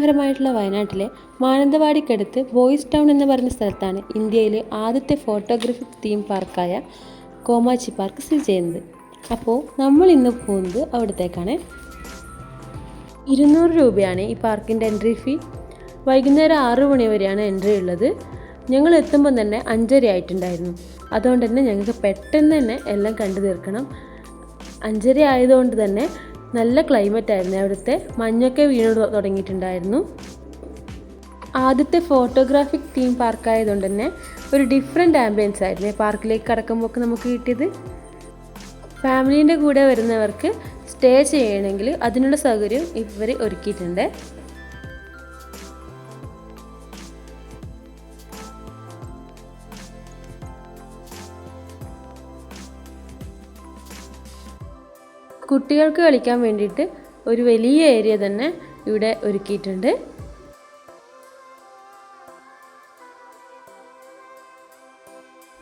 അതിമനോഹരമായിട്ടുള്ള വയനാട്ടിലെ മാനന്തവാടിക്കടുത്ത് boys town എന്ന് പറയുന്ന സ്ഥലത്താണ് ഇന്ത്യയിലെ ആദ്യത്തെ ഫോട്ടോഗ്രാഫിക് തീം പാർക്കായ കോമാച്ചി പാർക്ക് സ്ഥിതി ചെയ്യുന്നത്. അപ്പോൾ നമ്മൾ ഇന്ന് പോകുന്നത് അവിടത്തേക്കാണ്. 200 രൂപയാണ് ഈ പാർക്കിൻ്റെ എൻട്രി ഫീ. വൈകുന്നേരം 6 മണി വരെയാണ് എൻട്രി ഉള്ളത്. ഞങ്ങൾ എത്തുമ്പോൾ തന്നെ 5:30 ആയിട്ടുണ്ടായിരുന്നു. അതുകൊണ്ട് തന്നെ ഞങ്ങൾക്ക് പെട്ടെന്ന് തന്നെ എല്ലാം കണ്ടു തീർക്കണം. 5:30 ആയതുകൊണ്ട് തന്നെ നല്ല ക്ലൈമറ്റ് ആയിരുന്നു. അവിടുത്തെ മഞ്ഞൊക്കെ വീണു തുടങ്ങിയിട്ടുണ്ടായിരുന്നു. ആദ്യത്തെ ഫോട്ടോഗ്രാഫിക് തീം പാർക്കായതുകൊണ്ട് തന്നെ ഒരു ഡിഫറെൻ്റ് ആംബിയൻസ് ആയിരുന്നു പാർക്കിലേക്ക് കടക്കുമ്പോൾ നമുക്ക് കിട്ടിയത്. ഫാമിലീൻ്റെ കൂടെ വരുന്നവർക്ക് സ്റ്റേ ചെയ്യണമെങ്കിൽ അതിനുള്ള സൗകര്യം ഇവർ ഒരുക്കിയിട്ടുണ്ട്. കുട്ടികൾക്ക് കളിക്കാൻ വേണ്ടിയിട്ട് ഒരു വലിയ ഏരിയ തന്നെ ഇവിടെ ഒരുക്കിയിട്ടുണ്ട്.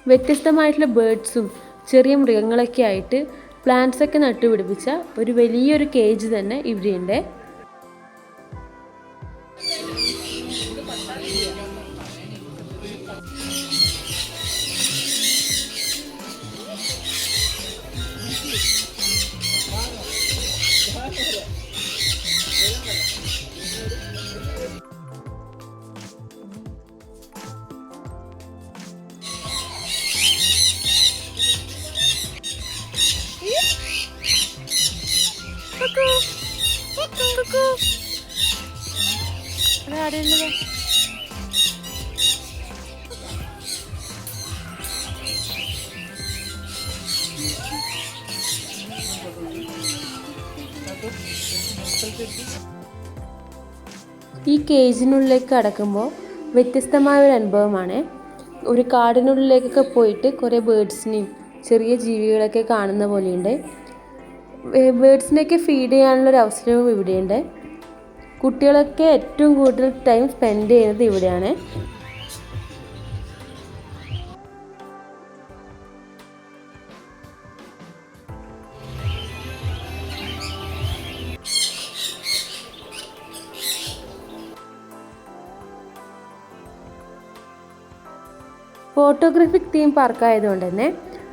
വ്യത്യസ്തമായിട്ടുള്ള ബേർഡ്സും ചെറിയ മൃഗങ്ങളൊക്കെ ആയിട്ട് പ്ലാന്റ്സ് ഒക്കെ നട്ടുപിടിപ്പിച്ച ഒരു വലിയൊരു കേജ് തന്നെ ഇവിടെയുണ്ട്. ഈ കേജിനുള്ളിലേക്ക് കടക്കുമ്പോൾ വ്യത്യസ്തമായ ഒരു അനുഭവമാണ്. ഒരു കാടിനുള്ളിലേക്കൊക്കെ പോയിട്ട് കുറേ ബേർഡ്സിനെയും ചെറിയ ജീവികളൊക്കെ കാണുന്ന പോലെയുണ്ട്. ബേർഡ്സിനെയൊക്കെ ഫീഡ് ചെയ്യാനുള്ളൊരു അവസരവും ഇവിടെയുണ്ട്. കുട്ടികളൊക്കെ ഏറ്റവും കൂടുതൽ ടൈം സ്പെൻഡ് ചെയ്യുന്നത് ഇവിടെയാണ്. ഫോട്ടോഗ്രാഫിക് തീം പാർക്കായതുകൊണ്ട് തന്നെ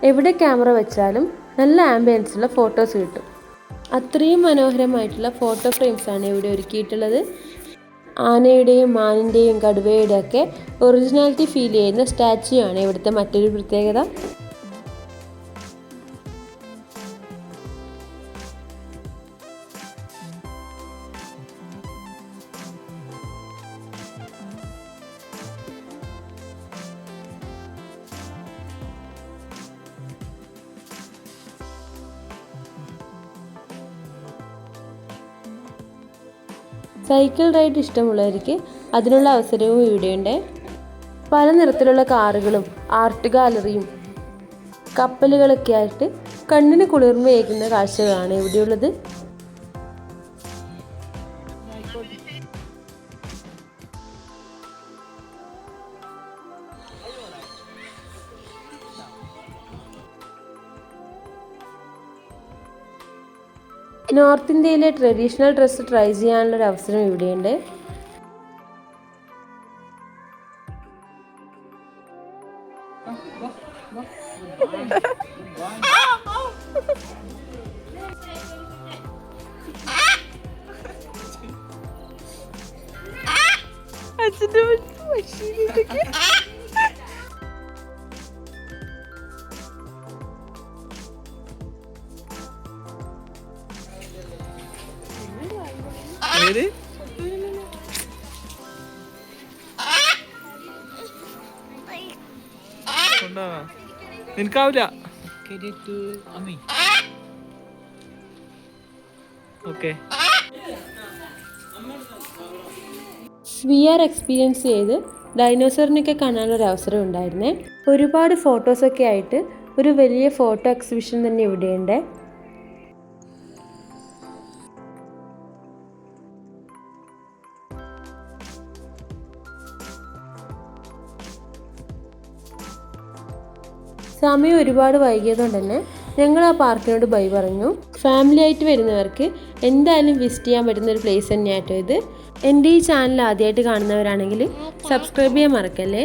എവിടെ ക്യാമറ വെച്ചാലും നല്ല ആംബിയൻസുള്ള ഫോട്ടോസ് കിട്ടും. അത്രയും മനോഹരമായിട്ടുള്ള ഫോട്ടോ ഫ്രെയിംസാണ് ഇവിടെ ഒരുക്കിയിട്ടുള്ളത്. ആനയുടെയും മാനിൻ്റെയും കടുവയുടെയും ഒക്കെ ഒറിജിനാലിറ്റി ഫീൽ ചെയ്യുന്ന സ്റ്റാച്യു ആണ് ഇവിടുത്തെ മറ്റൊരു പ്രത്യേകത. സൈക്കിൾ റൈഡ് ഇഷ്ടമുള്ളവർക്ക് അതിനുള്ള അവസരവും ഇവിടെയുണ്ട്. പല നിറത്തിലുള്ള കാറുകളും ആർട്ട് ഗാലറിയും കപ്പലുകളൊക്കെ ആയിട്ട് കണ്ണിന് കുളിർമയേകുന്ന കാഴ്ചകളാണ് ഇവിടെയുള്ളത്. നോർത്ത് ഇന്ത്യയിലെ ട്രഡീഷണൽ ഡ്രസ്സ് ട്രൈ ചെയ്യാനുള്ളൊരു അവസരം ഇവിടെയുണ്ട്. നിനക്കാവില്ല. VR എക്സ്പീരിയൻസ് ചെയ്ത് ഡൈനോസറിനൊക്കെ കാണാനൊരു അവസരം ഉണ്ടായിരുന്നേ. ഒരുപാട് ഫോട്ടോസൊക്കെ ആയിട്ട് ഒരു വലിയ ഫോട്ടോ എക്സിബിഷൻ തന്നെ ഇവിടെയുണ്ട്. സമയം ഒരുപാട് വൈകിയതുകൊണ്ട് തന്നെ ഞങ്ങൾ ആ പാർക്കിനോട് ബൈ പറഞ്ഞു. ഫാമിലി ആയിട്ട് വരുന്നവർക്ക് എന്തായാലും വിസിറ്റ് ചെയ്യാൻ പറ്റുന്ന ഒരു പ്ലേസ് തന്നെയാട്ടോ ഇത്. എൻ്റെ ഈ ചാനൽ ആദ്യമായിട്ട് കാണുന്നവരാണെങ്കിൽ സബ്സ്ക്രൈബ് ചെയ്യാൻ മറക്കല്ലേ.